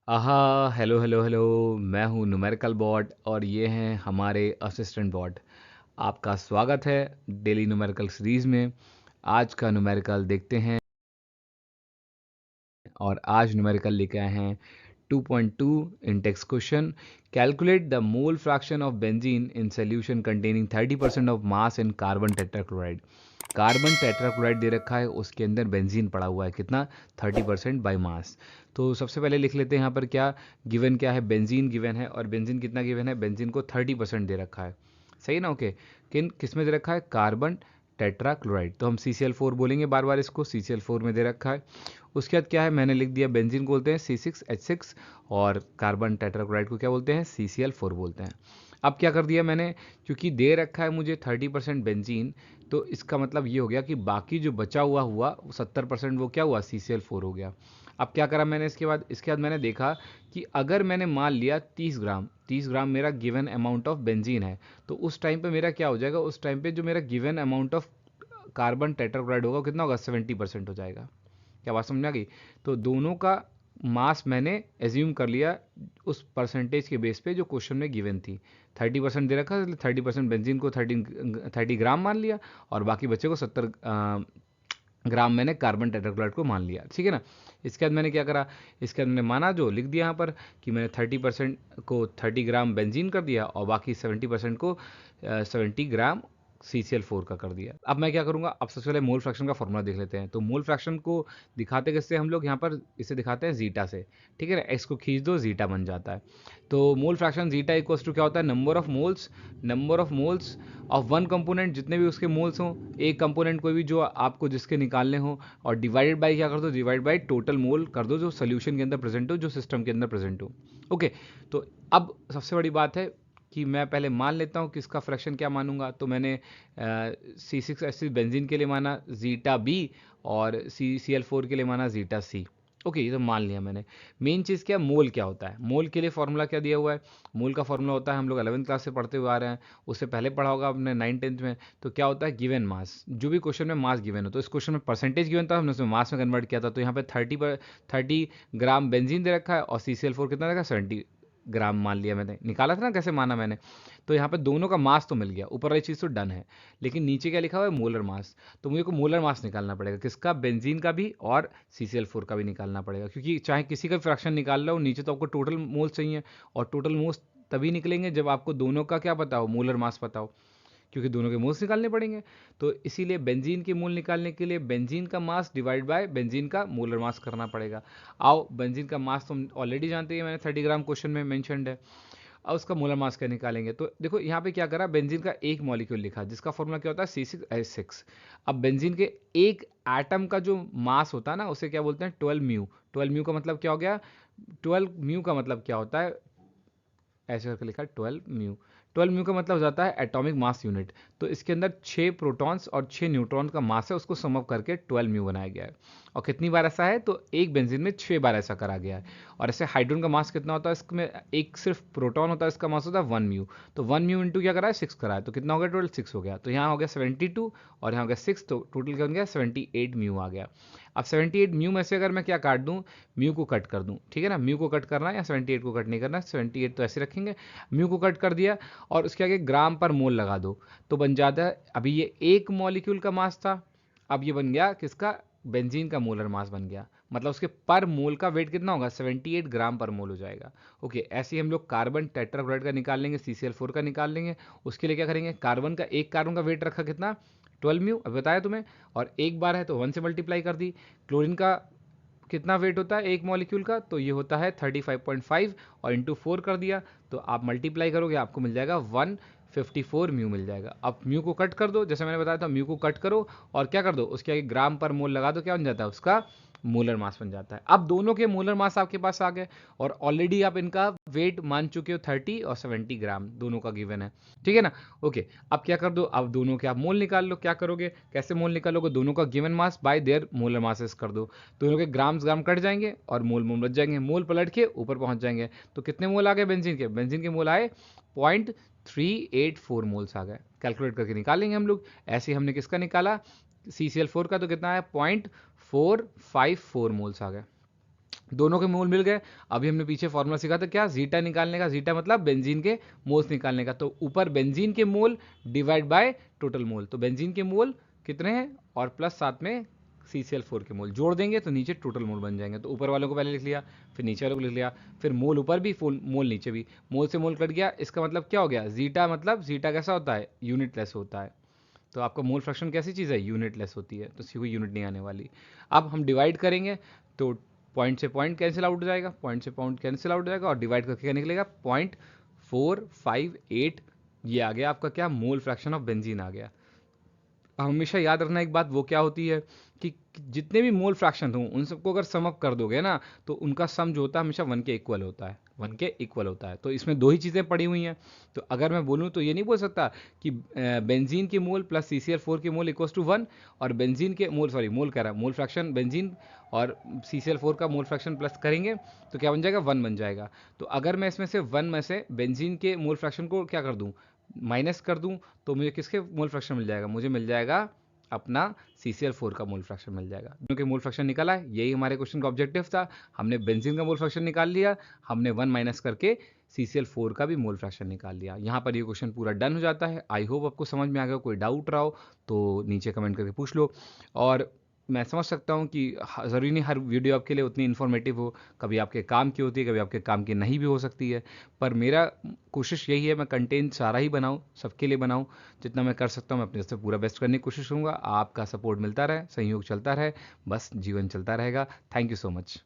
आहा, hello hello hello. मैं हूँ न्यूमेरिकल बॉट और ये हैं हमारे असिस्टेंट बॉट। आपका स्वागत है डेली न्यूमेरिकल सीरीज में। आज का न्यूमेरिकल देखते हैं और आज न्यूमेरिकल लेके आए हैं 2.2 in text question. Calculate the mole fraction of benzene in solution containing 30% of mass in carbon tetrachloride. Carbon tetrachloride दे रखा है, उसके अंदर बेंजीन पड़ा हुआ है, कितना 30% बाई मास। तो सबसे पहले लिख लेते हैं यहाँ पर क्या गिवन क्या है। बेंजीन गिवन है और बेंजीन कितना गिवन है, बेंजीन को 30% दे रखा है। सही ना, ओके। किस में दे रखा है, कार्बन टेट्राक्लोराइड, तो हम CCl4 बोलेंगे बार बार, इसको CCl4 में दे रखा है। उसके बाद क्या है, मैंने लिख दिया बेंजीन को बोलते हैं C6H6 और कार्बन टेट्राक्लोराइड को क्या बोलते हैं, CCl4 बोलते हैं। अब क्या कर दिया मैंने, क्योंकि दे रखा है मुझे 30% बेंजीन, तो इसका मतलब ये हो गया कि बाकी जो बचा हुआ 70% वो क्या हुआ, CCl4 हो गया। अब क्या करा मैंने इसके बाद मैंने देखा कि अगर मैंने मान लिया 30 ग्राम मेरा गिवन अमाउंट ऑफ बेंजीन है, तो उस टाइम पे मेरा क्या हो जाएगा, उस टाइम पे जो मेरा given amount of carbon tetrachloride होगा कितना होगा, 70% हो जाएगा। क्या बात समझ में आ गई। तो दोनों का मास मैंने एज्यूम कर लिया उस परसेंटेज के बेस पे जो क्वेश्चन में गिवन थी। 30% दे रखा, 30% बेंजीन को 30 ग्राम मान लिया और बाकी बच्चे को 70 ग्राम मैंने कार्बन टेट्राक्लोराइड को मान लिया, ठीक है ना। इसके बाद मैंने क्या करा, इसके बाद मैंने माना जो लिख दिया यहाँ पर कि मैंने 30% को 30 ग्राम बेंजीन कर दिया और बाकी 70% को 70 ग्राम CCl4 का कर दिया। अब मैं क्या करूंगा, अब सबसे पहले मोल फ्रैक्शन का फॉर्मूला देख लेते हैं। तो मोल फ्रैक्शन को दिखाते किससे हम लोग, यहाँ पर इसे दिखाते हैं जीटा से, ठीक है ना। एक्स को खींच दो, जीटा बन जाता है। तो mole fraction zeta equals to क्या होता है, number of moles of one component, जितने भी उसके मोल्स हों, एक कंपोनेंट कोई भी जो आपको जिसके निकालने हो, और डिवाइडेड बाय क्या कर दो, डिवाइड बाय टोटल मोल कर दो जो सोल्यूशन के अंदर प्रेजेंट हो, जो सिस्टम के अंदर प्रेजेंट हो। ओके। तो अब सबसे बड़ी बात है कि मैं पहले मान लेता हूँ कि इसका फ्रैक्शन क्या मानूंगा। तो मैंने C6H6 बेंजीन के लिए माना जीटा बी और CCl4 के लिए माना जीटा सी। ओके, ये तो मान लिया मैंने। मेन चीज़ क्या, मोल क्या होता है, मोल के लिए फॉर्मूला क्या दिया हुआ है। मोल का फॉर्मूला होता है, हम लोग 11th क्लास से पढ़ते हुए आ रहे हैं, उससे पहले पढ़ा होगा आपने 9th 10th में। तो क्या होता है, गिवन मास, जो भी क्वेश्चन में मास गिवन हो, तो इस क्वेश्चन में परसेंटेज गिवन था, हमने उसमें मास में कन्वर्ट किया था। तो यहाँ पे 30 ग्राम बेंजीन दे रखा है और CCl4 कितना रखा, 70 ग्राम मान लिया मैंने, निकाला था ना कैसे माना मैंने। तो यहाँ पे दोनों का मास तो मिल गया, ऊपर वाली चीज़ तो डन है, लेकिन नीचे क्या लिखा हुआ है, मोलर मास। तो मुझे को मोलर मास निकालना पड़ेगा, किसका, बेंजीन का भी और CCl4 का भी निकालना पड़ेगा, क्योंकि चाहे किसी का फ्रैक्शन निकाल लो, नीचे तो आपको टोटल मोल चाहिए। और टोटल मोल्स तभी निकलेंगे जब आपको दोनों का क्या पता हो, मोलर मास पता हो, क्योंकि दोनों के मोल्स निकालने पड़ेंगे। तो इसीलिए बेंजीन के मोल निकालने के लिए बेंजीन का मास डिवाइड बाय बेंजीन का मोलर मास करना पड़ेगा। आओ, बेंजीन का मास तो हम ऑलरेडी जानते हैं, मैंने 30 ग्राम क्वेश्चन में मैंशनड है। अब उसका मोलर मास क्या निकालेंगे, तो देखो यहाँ पे क्या करा, बेंजीन का एक मॉलिक्यूल लिखा जिसका फॉर्मूला क्या होता है, C6H6। अब बेंजीन के एक एटम का जो मास होता है ना, उसे क्या बोलते हैं, 12 म्यू। 12 म्यू का मतलब क्या हो गया, 12 म्यू का मतलब क्या होता है, ऐसे करके लिखा 12 म्यू। 12 म्यू का मतलब हो जाता है एटॉमिक मास यूनिट। तो इसके अंदर 6 प्रोटॉन्स और 6 न्यूट्रॉन का मास है, उसको सम अप करके 12 म्यू बनाया गया है। और कितनी बार ऐसा है, तो एक बेंजीन में 6 बार ऐसा करा गया है। और ऐसे हाइड्रोजन का मास कितना होता है, इसमें एक सिर्फ प्रोटॉन होता है, इसका मास होता है 1 म्यू। तो 1 म्यू इंटू क्या करा है, 6 करा है, तो कितना हो गया, टोटल 6 हो गया। तो यहाँ हो गया 72 और यहाँ हो गया 6, तो टोटल क्या हो गया, 78 म्यू आ गया। अब 78 म्यू में से अगर मैं क्या काट दूँ, म्यू को कट कर दूँ, ठीक है ना। म्यू को कट करना है या 78 को कट नहीं करना, 78 तो ऐसे रखेंगे। म्यू को कट कर दिया और उसके आगे ग्राम पर मोल लगा दो, तो बन जाता है, अभी ये एक मॉलिक्यूल का मास था, अब ये बन गया किसका, बेंजीन का मोलर मास बन गया। मतलब उसके पर मोल का वेट कितना होगा, 78 ग्राम पर मोल हो जाएगा। ओके, ऐसे ही हम लोग कार्बन टेट्राक्लोराइड का निकाल लेंगे, CCl4 का निकाल लेंगे। उसके लिए क्या करेंगे, एक कार्बन का वेट रखा कितना, 12 म्यू, अब बताया तुम्हें। और एक बार है तो 1 से मल्टीप्लाई कर दी। क्लोरीन का कितना वेट होता है एक मॉलिक्यूल का, तो ये होता है 35.5 और इंटू 4 कर दिया, तो आप मल्टीप्लाई करोगे आपको मिल जाएगा 154 म्यू मिल जाएगा। अब म्यू को कट कर दो, जैसे मैंने बताया था, म्यू को कट करो और क्या कर दो, उसके आगे ग्राम पर मोल लगा दो, क्या बन जाता है, उसका मोलर मास बन जाता है। अब दोनों के मोलर मास आपके पास आ गए और ऑलरेडी आप इनका वेट मान चुके हो, 30 और 70 ग्राम दोनों का गिवन है, ठीक है ना। ओके, अब क्या कर दो, अब दोनों के आप मोल निकाल लो। क्या करोगे, कैसे मोल निकालोगे, दोनों का given mass by there molar masses कर दो। दोनों के ग्राम्स ग्राम कट जाएंगे और मोल मोल बच जाएंगे, मोल पलट के ऊपर पहुंच जाएंगे। तो कितने मोल आ गए बेंजीन के, बेंजीन के मोल आए 0.384 मोल्स आ गए। कैलकुलेट करके निकालेंगे हम लोग। ऐसे हमने किसका निकाला, CCl4 का, तो कितना है 0.454 मोल्स आ गए। दोनों के मोल मिल गए। अभी हमने पीछे फॉर्मूला सीखा था क्या, जीटा निकालने का, जीटा मतलब बेंजीन के मोल्स निकालने का। तो ऊपर बेंजीन के मोल डिवाइड बाय टोटल मोल, तो बेंजीन के मोल कितने हैं और प्लस साथ में CCl4 के मोल जोड़ देंगे तो नीचे टोटल मोल बन जाएंगे। तो ऊपर वालों को पहले लिख लिया, फिर नीचे वालों को लिख लिया, फिर मोल ऊपर भी मोल नीचे भी, मोल से मोल कट गया। इसका मतलब क्या हो गया, जीटा मतलब जीटा कैसा होता है, यूनिटलेस होता है। तो आपका मोल फ्रैक्शन कैसी चीज़ है, यूनिटलेस होती है, तो सी कोई यूनिट नहीं आने वाली। अब हम डिवाइड करेंगे तो पॉइंट से पॉइंट कैंसिल आउट हो जाएगा, पॉइंट से पॉइंट कैंसिल आउट हो जाएगा, और डिवाइड करके क्या निकलेगा, 0.458। ये आ गया आपका क्या, मोल फ्रैक्शन ऑफ बेंजीन आ गया। हमेशा याद रखना एक बात, वो क्या होती है कि जितने भी मोल फ्रैक्शन हों उन सबको अगर सम अप कर दोगे ना, तो उनका सम जो होता है हमेशा 1 के इक्वल होता है, 1 के इक्वल होता है। तो इसमें दो ही चीज़ें पड़ी हुई हैं। तो अगर मैं बोलूँ तो ये नहीं बोल सकता कि बेंजीन के मोल प्लस CCl4 के मोल इक्वल्स टू 1, और बेंजीन के मोल, सॉरी मोल कह रहा है, मोल फ्रैक्शन बेंजीन और CCl4 का मोल फ्रैक्शन प्लस करेंगे तो क्या बन जाएगा, 1 बन जाएगा। तो अगर मैं इसमें से 1 में से बेंजीन के मोल फ्रैक्शन को क्या कर दूँ, माइनस कर दूं, तो मुझे किसके मोल फ्रैक्शन मिल जाएगा, मुझे मिल जाएगा अपना CCl4 का मोल फ्रैक्शन मिल जाएगा। दोनों के मोल फ्रैक्शन निकाला है, यही हमारे क्वेश्चन का ऑब्जेक्टिव था। हमने बेंजीन का मोल फ्रैक्शन निकाल लिया, हमने 1 माइनस करके CCl4 का भी मोल फ्रैक्शन निकाल लिया। यहाँ पर ये क्वेश्चन पूरा डन हो जाता है। आई होप आपको समझ में आ गया। कोई डाउट रहा हो तो नीचे कमेंट करके पूछ लो। और मैं समझ सकता हूँ कि ज़रूरी नहीं हर वीडियो आपके लिए उतनी इन्फॉर्मेटिव हो, कभी आपके काम की होती है, कभी आपके काम की नहीं भी हो सकती है। पर मेरा कोशिश यही है, मैं कंटेंट सारा ही बनाऊँ, सबके लिए बनाऊँ। जितना मैं कर सकता हूँ मैं अपने से पूरा बेस्ट करने की कोशिश करूँगा। आपका सपोर्ट मिलता रहे, सहयोग चलता रहे, बस जीवन चलता रहेगा। Thank you so much.